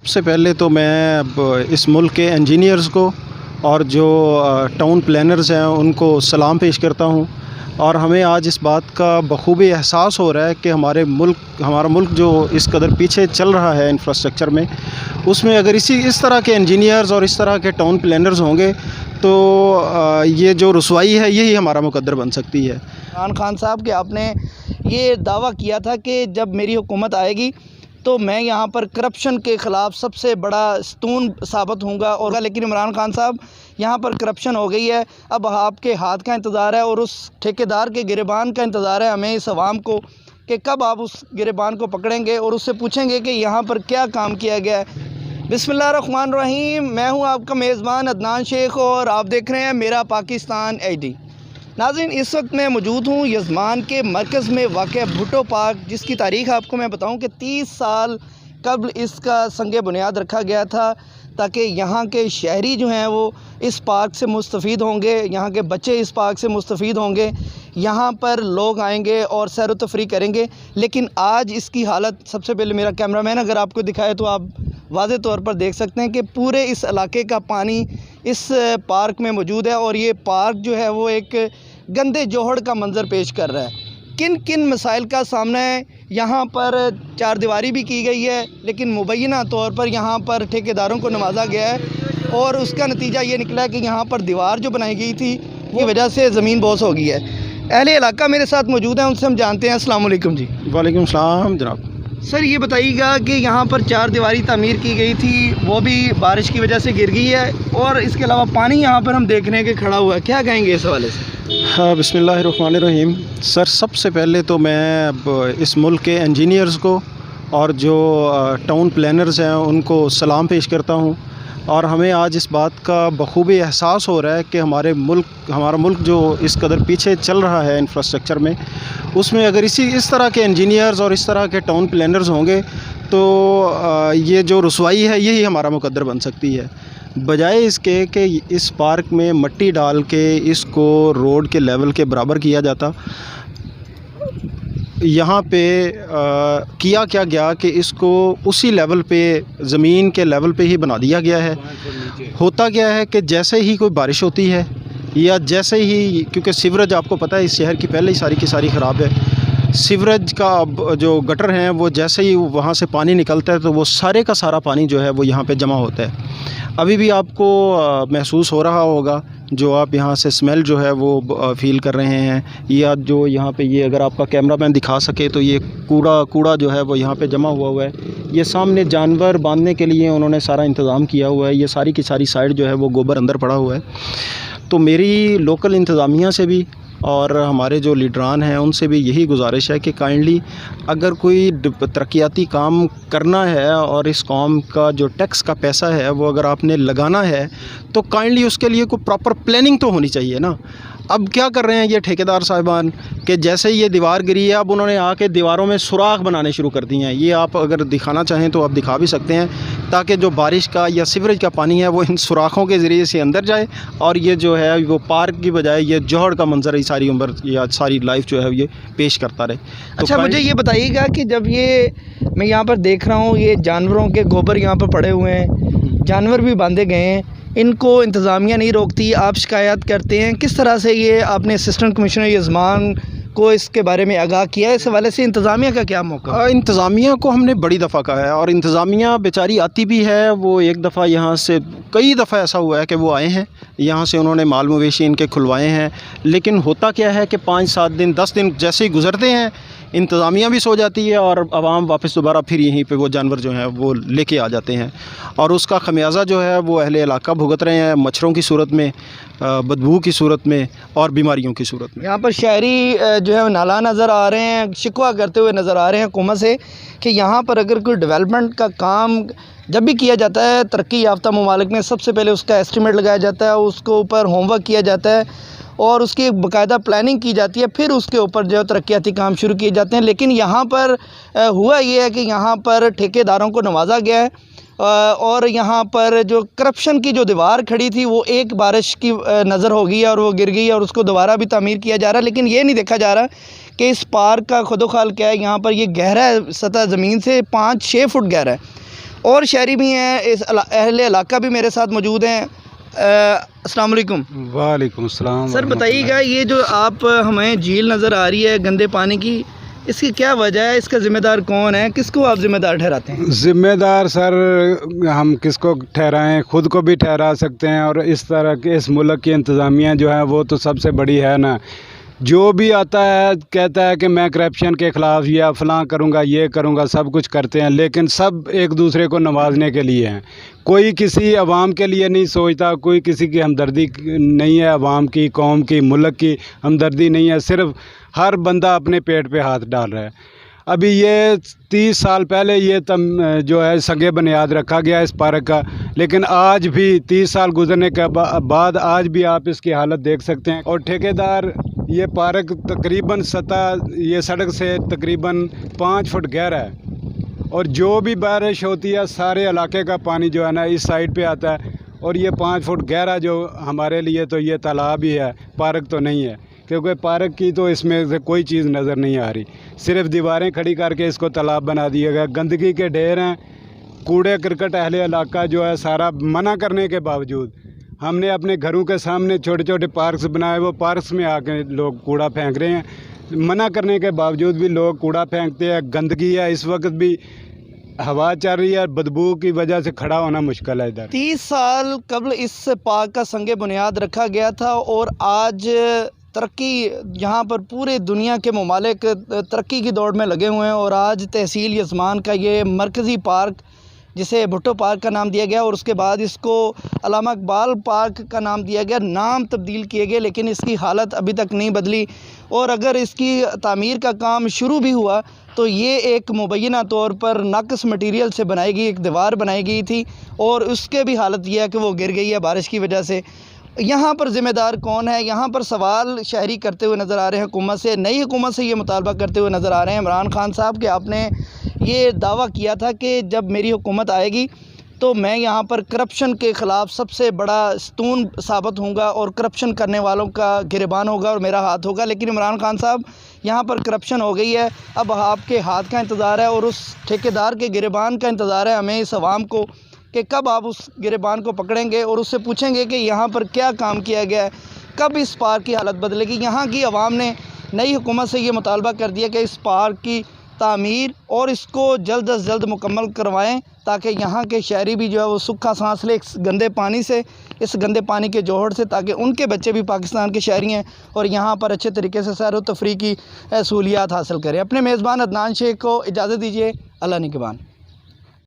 सबसे पहले तो मैं अब इस मुल्क के इंजीनियर्स को और जो टाउन प्लानर्स हैं उनको सलाम पेश करता हूँ। और हमें आज इस बात का बखूबी एहसास हो रहा है कि हमारा मुल्क जो इस कदर पीछे चल रहा है इंफ्रास्ट्रक्चर में, उसमें अगर इस तरह के इंजीनियर्स और इस तरह के टाउन प्लानर्स होंगे तो ये जो रुसवाई है यही हमारा मुकद्दर बन सकती है। इमरान खान साहब कि आपने ये दावा किया था कि जब मेरी हुकूमत आएगी तो मैं यहाँ पर करप्शन के ख़िलाफ़ सबसे बड़ा स्तून साबित होगा, लेकिन इमरान खान साहब यहाँ पर करप्शन हो गई है। अब आपके हाथ का इंतज़ार है और उस ठेकेदार के गिरबान का इंतज़ार है हमें, इस अवाम को, कि कब आप उस गिरबान को पकड़ेंगे और उससे पूछेंगे कि यहाँ पर क्या काम किया गया है। बिस्मिल्लाहिर्रहमानिर्रहीम। मैं हूँ आपका मेज़बान अदनान शेख और आप देख रहे हैं मेरा पाकिस्तान HD। नाज़रीन, इस वक्त मैं मौजूद हूँ यज़मान के मरकज़ में वाक़या भुट्टो पार्क, जिसकी तारीख़ आपको मैं बताऊँ कि 30 साल कबल इसका संग बुनियाद रखा गया था ताकि यहाँ के शहरी जो हैं वो इस पार्क से मुस्तफ़ीद होंगे, यहाँ के बच्चे इस पार्क से मुस्तफ़ीद होंगे, यहाँ पर लोग आएंगे और सैर व तफरीह करेंगे। लेकिन आज इसकी हालत, सबसे पहले मेरा कैमरामैन अगर आपको दिखाए तो आप वाज़े तौर पर देख सकते हैं कि पूरे इस इलाके का पानी इस पार्क में मौजूद है और ये पार्क जो है वो एक गंदे जोहड़ का मंज़र पेश कर रहा है। किन किन मसाइल का सामना है, यहाँ पर चार दीवारी भी की गई है लेकिन मुबैना तौर पर यहाँ पर ठेकेदारों को नवाजा गया है और उसका नतीजा ये निकला है कि यहाँ पर दीवार जो बनाई गई थी वो वजह से ज़मीन बोस हो गई है। अहले इलाका मेरे साथ मौजूद हैं, उनसे हम जानते हैं। अस्सलाम वालेकुम जी। वालेकुम सलाम जनाब। सर, ये बताइएगा कि यहाँ पर चार दीवारी तामीर की गई थी, वो भी बारिश की वजह से गिर गई है और इसके अलावा पानी यहाँ पर हम देख रहे हैं कि खड़ा हुआ है, क्या कहेंगे इस हवाले से? हाँ, बिस्मिल्लाहिर्रहमानिर्रहीम। सर, सबसे पहले तो मैं अब इस मुल्क के इंजीनियर्स को और जो टाउन प्लानर्स हैं उनको सलाम पेश करता हूँ। और हमें आज इस बात का बखूबी एहसास हो रहा है कि हमारा मुल्क जो इस कदर पीछे चल रहा है इंफ्रास्ट्रक्चर में, उसमें अगर इस तरह के इंजीनियर्स और इस तरह के टाउन प्लानर्स होंगे तो ये जो रुसवाई है यही हमारा मुकद्दर बन सकती है। बजाय इसके कि इस पार्क में मट्टी डाल के इसको रोड के लेवल के बराबर किया जाता, यहाँ पे किया क्या गया कि इसको उसी लेवल पे, ज़मीन के लेवल पे ही बना दिया गया है। होता क्या है कि जैसे ही कोई बारिश होती है या जैसे ही, क्योंकि सीवरेज आपको पता है इस शहर की पहले ही सारी की सारी ख़राब है, सीवरेज का जो गटर हैं वो जैसे ही वहाँ से पानी निकलता है तो वो सारे का सारा पानी जो है वो यहाँ पे जमा होता है। अभी भी आपको महसूस हो रहा होगा, जो आप यहाँ से स्मेल जो है वो फ़ील कर रहे हैं, या जो यहाँ पे ये अगर आपका कैमरामैन दिखा सके तो ये कूड़ा जो है वो यहाँ पे जमा हुआ है। ये सामने जानवर बांधने के लिए उन्होंने सारा इंतज़ाम किया हुआ है, ये सारी की सारी साइड जो है वो गोबर अंदर पड़ा हुआ है। तो मेरी लोकल इंतज़ामिया से भी और हमारे जो लीडरान हैं उनसे भी यही गुजारिश है कि काइंडली अगर कोई तरक्याती काम करना है और इस कौम का जो टैक्स का पैसा है वो अगर आपने लगाना है तो काइंडली उसके लिए कोई प्रॉपर प्लानिंग तो होनी चाहिए ना। अब क्या कर रहे हैं ये ठेकेदार साहिबान कि जैसे ही ये दीवार गिरी है अब उन्होंने आके दीवारों में सुराख बनाने शुरू कर दिए हैं। ये आप अगर दिखाना चाहें तो आप दिखा भी सकते हैं, ताकि जो बारिश का या सीवरेज का पानी है वो इन सुराखों के ज़रिए से अंदर जाए और ये जो है वो पार्क की बजाय ये जोहड़ का मंजर ही सारी उम्र या सारी लाइफ जो है ये पेश करता रहे। अच्छा, मुझे ये बताइएगा कि जब ये मैं यहाँ पर देख रहा हूँ ये जानवरों के गोबर यहाँ पर पड़े हुए हैं, जानवर भी बांधे गए हैं, इनको इंतज़ामिया नहीं रोकती, आप शिकायत करते हैं, किस तरह से ये आपने असिस्टेंट कमिश्नर यज़मान को इसके बारे में आगाह किया है? इस हवाले से इंतज़ामिया का क्या मौका? इंतज़ामिया को हमने बड़ी दफ़ा कहा है और इंतज़ामिया बेचारी आती भी है। वो एक दफ़ा यहाँ से, कई दफ़ा ऐसा हुआ है कि वो आए हैं यहाँ से, उन्होंने माल मवेशी इनके खुलवाए हैं, लेकिन होता क्या है कि 5-7 दिन 10 दिन जैसे ही गुज़रते हैं इंतज़ामिया भी सो जाती है और आवाम वापस दोबारा फिर यहीं पे वो जानवर जो हैं वो लेके आ जाते हैं और उसका खमियाजा जो है वो अहले इलाका भुगत रहे हैं, मच्छरों की सूरत में, बदबू की सूरत में और बीमारियों की सूरत में। यहाँ पर शहरी जो है नाला नज़र आ रहे हैं, शिकवा करते हुए नज़र आ रहे हैं हुकूमत से कि यहाँ पर अगर कोई डेवलपमेंट का काम जब भी किया जाता है तरक्की याफ्ता ममालिक में, सबसे पहले उसका एस्टीमेट लगाया जाता है, उसके ऊपर होमवर्क किया जाता है और उसकी एक बाकायदा प्लानिंग की जाती है, फिर उसके ऊपर जो तरक्याती काम शुरू किए जाते हैं। लेकिन यहाँ पर हुआ ये है कि यहाँ पर ठेकेदारों को नवाजा गया है और यहाँ पर जो करप्शन की जो दीवार खड़ी थी वो एक बारिश की नज़र हो गई है और वो गिर गई है और उसको दोबारा भी तामीर किया जा रहा है। लेकिन ये नहीं देखा जा रहा कि इस पार्क का खुदोखाल क्या है। यहाँ पर ये गहरा है, सतह ज़मीन से 5-6 फुट गहरा है और शहरी भी हैं, इस अहले इलाका भी मेरे साथ मौजूद हैं। अस्सलाम वालेकुम। वालेकुम सलाम। सर बताइएगा, ये जो आप हमें झील नज़र आ रही है गंदे पानी की, इसकी क्या वजह है, इसका ज़िम्मेदार कौन है, किसको आप ज़िम्मेदार ठहराते हैं? ज़िम्मेदार सर हम किसको ठहराएं, खुद को भी ठहरा सकते हैं, और इस तरह के इस मुल्क की इंतज़ामिया जो है वो तो सबसे बड़ी है ना। जो भी आता है कहता है कि मैं करप्शन के ख़िलाफ़ या फ़लाँ करूँगा, ये करूँगा, सब कुछ करते हैं, लेकिन सब एक दूसरे को नवाजने के लिए हैं। कोई किसी अवाम के लिए नहीं सोचता, कोई किसी की हमदर्दी नहीं है, अवाम की, कौम की, मुल्क की हमदर्दी नहीं है, सिर्फ हर बंदा अपने पेट पे हाथ डाल रहा है। अभी ये 30 साल पहले ये जो है संगे बुनियाद रखा गया इस पार्क का, लेकिन आज भी 30 साल गुजरने के बाद आज भी आप इसकी हालत देख सकते हैं। और ठेकेदार ये पार्क तकरीबन ये सड़क से तकरीबन 5 फुट गहरा है, और जो भी बारिश होती है सारे इलाके का पानी जो है ना इस साइड पे आता है, और ये 5 फुट गहरा जो हमारे लिए तो ये तालाब ही है, पार्क तो नहीं है, क्योंकि पार्क की तो इसमें से कोई चीज़ नज़र नहीं आ रही, सिर्फ दीवारें खड़ी करके इसको तालाब बना दिया गया। गंदगी के ढेर हैं, कूड़े करकट अहले इलाका जो है सारा मना करने के बावजूद हमने अपने घरों के सामने छोटे छोटे पार्क्स बनाए, वो पार्क्स में आके लोग कूड़ा फेंक रहे हैं। मना करने के बावजूद भी लोग कूड़ा फेंकते हैं, गंदगी है, इस वक्त भी हवा चल रही है, बदबू की वजह से खड़ा होना मुश्किल है इधर। 30 साल कबल इस पार्क का संगे बुनियाद रखा गया था, और आज तरक्की यहाँ पर पूरे दुनिया के ममालिक तरक्की की दौड़ में लगे हुए हैं, और आज तहसील यज़मान का ये मरकज़ी पार्क, जिसे भुट्टो पार्क का नाम दिया गया, और उसके बाद इसको अल्लामा इकबाल पार्क का नाम दिया गया, नाम तब्दील किए गए, लेकिन इसकी हालत अभी तक नहीं बदली। और अगर इसकी तामीर का काम शुरू भी हुआ तो ये एक मुबैना तौर पर नाक़िस मटीरियल से बनाई गई एक दीवार बनाई गई थी, और उसके भी हालत यह है कि वो गिर गई है बारिश की वजह से। यहाँ पर ज़िम्मेदार कौन है? यहाँ पर सवाल शहरी करते हुए नज़र आ रहे हैं हुकूमत से, नई हुकूमत से ये मुतालबा करते हुए नज़र आ रहे हैं इमरान खान साहब कि आपने ये दावा किया था कि जब मेरी हुकूमत आएगी तो मैं यहाँ पर करप्शन के ख़िलाफ़ सबसे बड़ा स्तून साबित होऊंगा, और करप्शन करने वालों का गिरबान होगा और मेरा हाथ होगा। लेकिन इमरान खान साहब, यहाँ पर करप्शन हो गई है, अब आपके हाथ का इंतज़ार है और उस ठेकेदार के गिरबान का इंतज़ार है हमें, इस आवाम को, कि कब आप उस गिरबान को पकड़ेंगे और उससे पूछेंगे कि यहाँ पर क्या काम किया गया है, कब इस पार्क की हालत बदलेगी। यहाँ की आवाम ने नई हुकूमत से ये मुतालबा कर दिया कि इस पार्क की तामीर और इसको जल्द अज जल्द मुकम्मल करवाएं, ताकि यहाँ के शहरी भी जो है वो सूखा सांस ले इस गंदे पानी से, इस गंदे पानी के जोहड़ से, ताकि उनके बच्चे भी पाकिस्तान के शहरी हैं और यहाँ पर अच्छे तरीके से सैर व तफरीह की सहूलियात हासिल करें। अपने मेज़बान अदनान शेख को इजाज़त दीजिए। अल्लाह निगहबान।